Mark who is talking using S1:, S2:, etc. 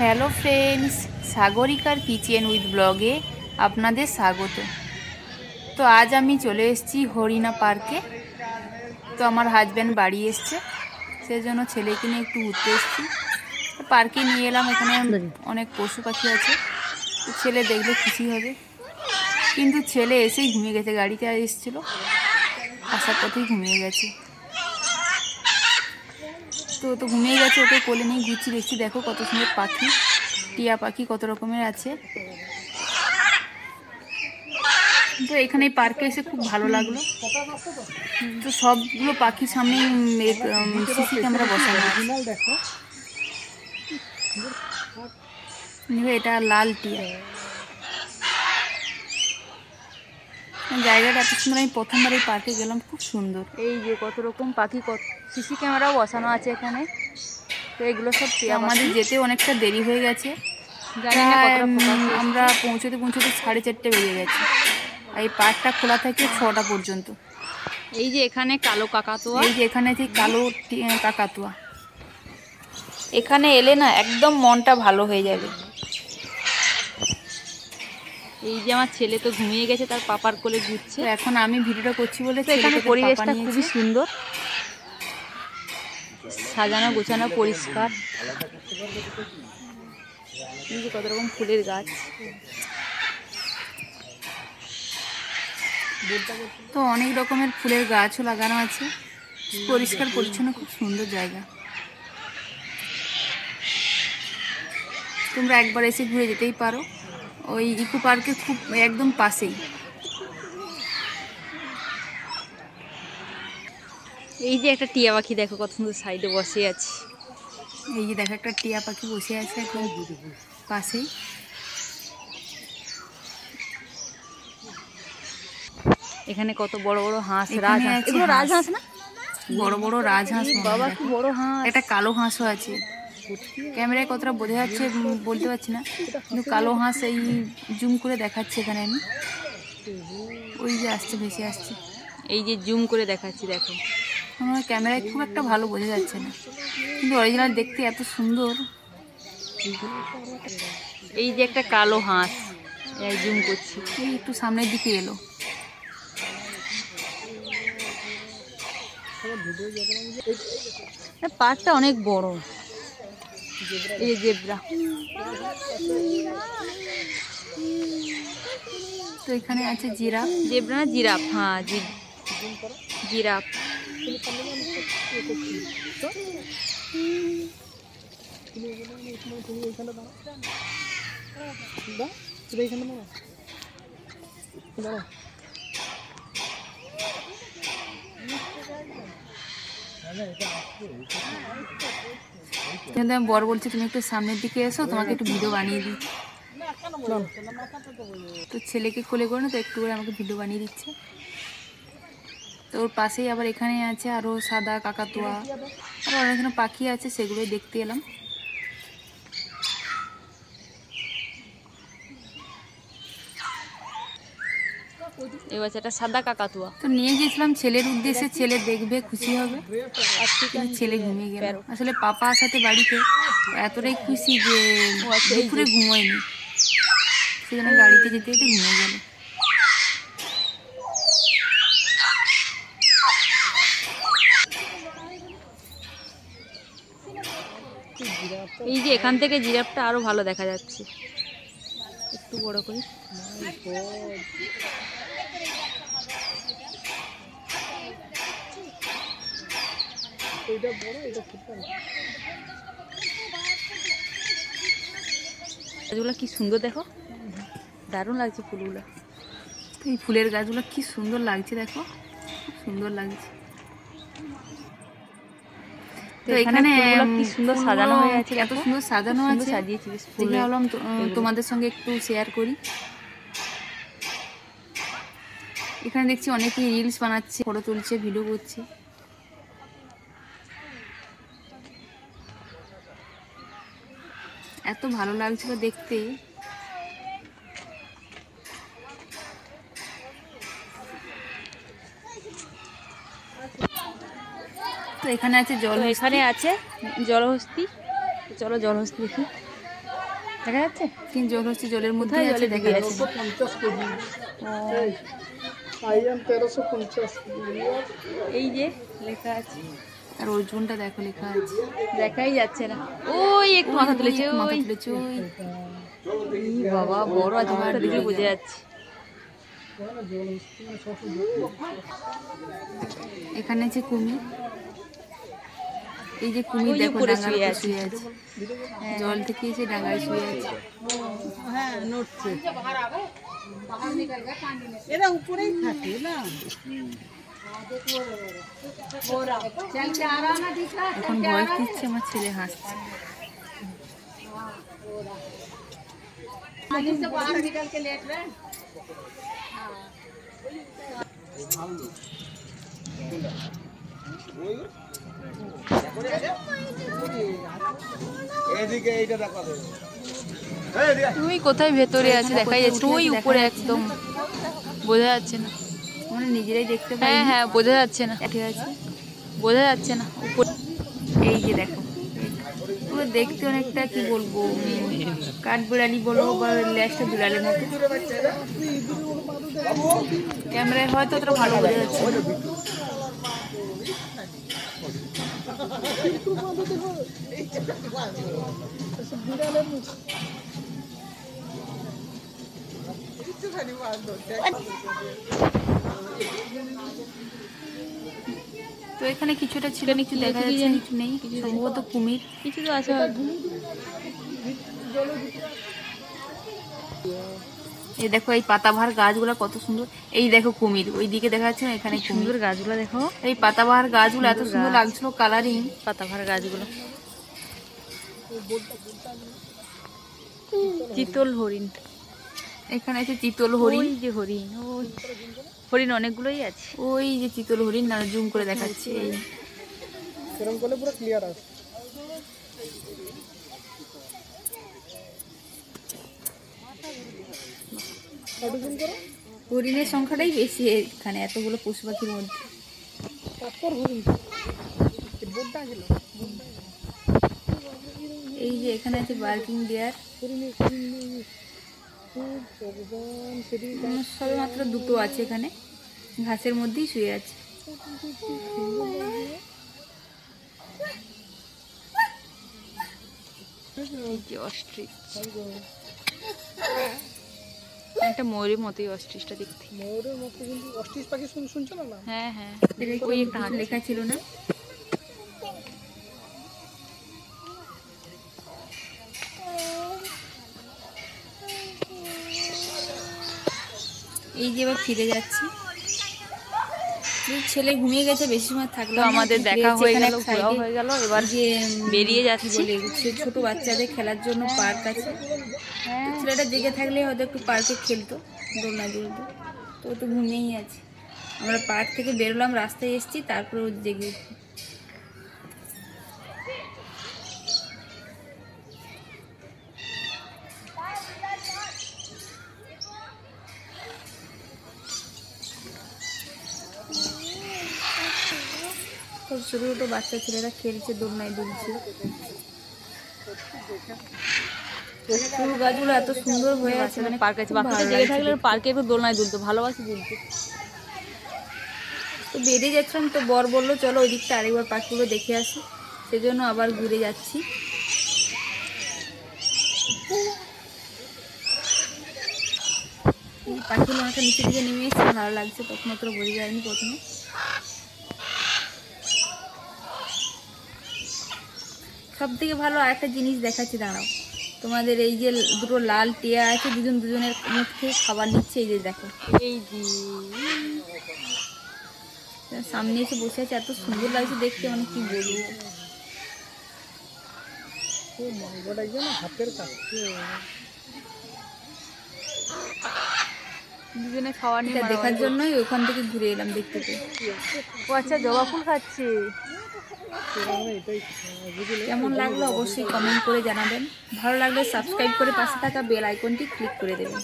S1: Hello friends, সাগরিকার kitchen with ব্লগে আপনাদের স্বাগত। তো আজ আমি চলে এসেছি হরিণা পার্কে। তো আমার হাজব্যান্ড বাড়ি এসছে, সেই জন্য ছেলেকে নিয়ে একটু ঘুরতে এসেছি। পার্কে নিয়ে এলাম, এখানে অনেক পশু পাখি আছে, তো ছেলে দেখলে খুশি হবে। কিন্তু ছেলে এসেই ঘুমিয়ে গেছে, গাড়িতে এসেছিল, আসার পথেই ঘুমিয়ে গেছে। তো ঘুমিয়ে গেছে, ওকে কোলে নিয়ে ঘুরছি, দেখছি দেখো কত সুন্দর পাখি, টিয়া পাখি কত রকমের আছে। তো এখানে পার্কে এসে খুব ভালো লাগলো। তো সবগুলো পাখির সামনেই সিসি ক্যামেরা বসানো আছে। এটা লাল টিয়া। জায়গাটা এত সুন্দর, আমি প্রথমবার এই পার্কে গেলাম, খুব সুন্দর। এই যে কত রকম পাখি, কত সিসি ক্যামেরাও বসানো আছে এখানে। তো এগুলো সব আমাদের যেতে অনেকটা দেরি হয়ে গেছে, আমরা পৌঁছতে 4:30 বেজে গেছে। এই পার্কটা খোলা থাকে 6টা পর্যন্ত। এই যে এখানে কালো কাকাতুয়া, এই যে এখানে যে কালো কাকাতুয়া, এখানে এলে না একদম মনটা ভালো হয়ে যাবে। এই যে আমার ছেলে তো ঘুমিয়ে গেছে, তার পাপার কোলে ঘুরছে। এখন আমি ভিডিওটা করছি বলে এখানে পরিবেশটা খুবই সুন্দর, সাজানো গোছানো পরিষ্কার। এই যে কত রকম ফুলের গাছ। তো অনেক রকমের ফুলের গাছও লাগানো আছে, পরিষ্কার পরিচ্ছন্ন, খুব সুন্দর জায়গা। তোমরা একবার এসে ঘুরে যেতেই পারো, ওই ইকো পার্কের খুব একদম পাশেই। এই যে একটা টিয়া পাখি দেখো কত সুন্দর সাইডে বসে আছে। এই যে দেখো একটা টিয়া পাখি বসে আছে একদম পাশেই। এখানে কত বড় বড় হাঁস, রাজহাঁস, এগুলো রাজহাঁস না? বড় বড় রাজহাঁস। বাবা কি বড় হাঁস! একটা কালো হাঁসও আছে, ক্যামেরায় কতটা বোঝা যাচ্ছে বলতে পারছি না, কিন্তু কালো হাঁস এই জুম করে দেখাচ্ছে এখানে আমি। ওই যে আসছে, ভেসে আসছে, এই যে জুম করে দেখাচ্ছি দেখো। আমার ক্যামেরায় খুব একটা ভালো বোঝা যাচ্ছে না, কিন্তু অরিজিনাল দেখতে এত সুন্দর। এই যে একটা কালো হাঁস, এই জুম করছি, এই একটু সামনের দিকে এলো। পার্কটা অনেক বড়। এই জেব্রা, তো এখানে আছে জিরাফ। জেব্রা না জিরাফ? হ্যাঁ, জিরাফ। আমি বর বলছি তুমি একটু সামনের দিকে এসো, তোমাকে একটু ভিডিও বানিয়ে দিই। তো ছেলেকে কোলে করে না, তো একটু করে আমাকে ভিডিও বানিয়ে দিচ্ছে। তো ওর পাশেই আবার এখানে আছে আরো সাদা কাকাতুয়া, আরো অনেক ধরনের পাখি আছে, সেগুলোই দেখতে এলাম। এই বাচ্চাটা সাদা কাকাতুয়া। তো নিয়ে গেছিলাম ছেলের উদ্দেশ্যে, ছেলে দেখবে, খুশি হবে। আর ঠিক ছেলে ঘুমিয়ে গেল। আসলে পাপা আসাতে বাড়িতে এতটাই খুশি যে দুপুরে ঘুমোয়নি, সেজন্য গাড়িতে যেতে যেতে ঘুমিয়ে গেল। এই যে এখান থেকে জিরাফটা আরো ভালো দেখা যাচ্ছে, একটু বড় করি। গাছগুলো কি সুন্দর দেখো, দারুণ লাগছে ফুলগুলো। এই ফুলের গাছগুলো কি সুন্দর লাগছে দেখো, খুব সুন্দর লাগছে। তো এখানে কি সুন্দর সাজানো হয়ে আছে, এত সুন্দর সাজানো আছে, সাজিয়েছি। ভাবলাম তোমাদের সঙ্গে একটু শেয়ার করি। এখানে দেখছি অনেকেই রিলস বানাচ্ছে, ফটো তুলছে, ভিডিও করছে। এত ভালো লাগছিল দেখতে। তো এখানে আছে জল, এখানে আছে জলহস্তি। চলো জলহস্তি দেখি। দেখা যাচ্ছে কিন্তু জল হচ্ছে, জলের মধ্যে আছে, দেখা যাচ্ছে
S2: 1350 কেজি। IM 1350 KG.
S1: এই যে লেখা আছে, আর ওজনটা দেখো লেখা আছে, দেখাই যাচ্ছে না। ওই একটু মাথা তুলেছে, মাথা তুলেছে। ওই বাবা বড় আছে, মাথা দেখে বোঝা যাচ্ছে। এখানে আছে কুমির, এই যে কুমির দেখো ডাঙার উপরে শুয়ে আছে, জল থেকে এসে ডাঙায় শুয়ে আছে।
S2: হ্যাঁ নড়ছে, এরা উপরেই থাকে না।
S1: এখন ভয় দিচ্ছে, আমার ছেলে হাসছে। তুই কোথায় ভেতরে আছে দেখাই যাচ্ছে, ওই উপরে একদম বোঝা যাচ্ছে না, মানে নিজেরাই দেখতে পাই। হ্যাঁ হ্যাঁ বোঝা যাচ্ছে না, ঠিক আছে বোঝা যাচ্ছে না। এই যে দেখো পুরো দেখতে অনেকটা কি বলবো, কাঠ বিড়ালি বলো বা ল্যাসটা বিড়ালের মতো। ক্যামেরায় হয়তো অতটা ভালো বোঝা যাচ্ছে না। তো এখানে কিছুটা ছিল, কিছু দেখা যাচ্ছে, কিছু নেই, সম্ভবত কুমির কিছু তো আছে। এই দেখো এই পাতাবাহার গাছগুলো কত সুন্দর, এই দেখো কুমির ওই দিকে দেখা যাচ্ছে না, এখানে সুন্দর গাছগুলো দেখো, এই পাতাবাহার গাছগুলো এত সুন্দর লাগছিল, কালারিং পাতাবাহার গাছগুলো। চিতল হরিণ, এখানে আছে চিতল হরিণ, ওই যে হরিণ, ওই হরিণ অনেকগুলোই আছে, ওই যে চিতল হরিণ না, জুম করে দেখাচ্ছে। এই
S2: এরকম করলে পুরো ক্লিয়ার আছে।
S1: হরিণের সংখ্যাটাই বেশি এখানে, এতগুলো পশু পাখির মধ্যে। এই যে এখানে আছে বার্কিং ডিয়ার, সবে মাত্র দুটো আছে এখানে, ঘাসের মধ্যেই শুয়ে আছে। অস্ট্রিচ, একটা ময়ূরের মতোই অস্ট্রিচটা দেখতে,
S2: ময়ূরের মতো, কিন্তু অস্ট্রিচ পাখি শুনছো না?
S1: হ্যাঁ হ্যাঁ, ওই একটা হাত লেখা ছিল না। এই যে এবার ফিরে যাচ্ছি, ছেলে ঘুমিয়ে গেছে, বেশি সময় থাকলো, আমাদের দেখা হয়ে গেল, ঘোরাও হয়ে গেল। এবার যে বেরিয়ে যাচ্ছি, ছোট বাচ্চাদের খেলার জন্য পার্ক আছে, ছেলেটা জেগে থাকলে হয়তো একটু পার্কে খেলতো, দোলনা দুলতো, তো একটু ঘুমিয়েই আছে। আমরা পার্ক থেকে বেরোলাম, রাস্তায় এসেছি, তারপরে ও জেগে। ছোট ছোট বাচ্চা ছেলেরা খেলছে, দোলনায় দুলছে। ফুল গাছগুলো এত সুন্দর হয়ে আছে, মানে পার্কে আছে, বাচ্চাটা জেগে থাকলে পার্কে একটু দোলনায় দুলতো, ভালোবাসে দুলতে। তো বেরিয়ে যাচ্ছিলাম, তো বর বললো চলো ওই দিকটা আরেকবার পাখিগুলো দেখে আসি, সেজন্য আবার ঘুরে যাচ্ছি। এই পাখিগুলো অনেকটা নিচের দিকে নেমে এসেছে, ভালো লাগছে, তখন অত বোঝা যায়নি প্রথমে। সব থেকে ভালো আরেকটা জিনিস দেখাচ্ছি, দাঁড়াও তোমাদের। এই যে দুটো লাল টিয়া আছে, দুজন দুজনের মুখ থেকে খাবার নিচ্ছে, এই যে দেখো, এই যে সামনে এসে বসে আছে, এত সুন্দর লাগছে দেখতে, মানে কি বলবো। দুজনে খাওয়া নিয়ে দেখার জন্যই ওখান থেকে ঘুরে এলাম দেখতে পেয়ে। ও আচ্ছা, জবা ফুল খাচ্ছে। কেমন লাগলো অবশ্যই কমেন্ট করে জানাবেন, ভালো লাগলে সাবস্ক্রাইব করে পাশে থাকা বেল আইকনটি ক্লিক করে দেবেন।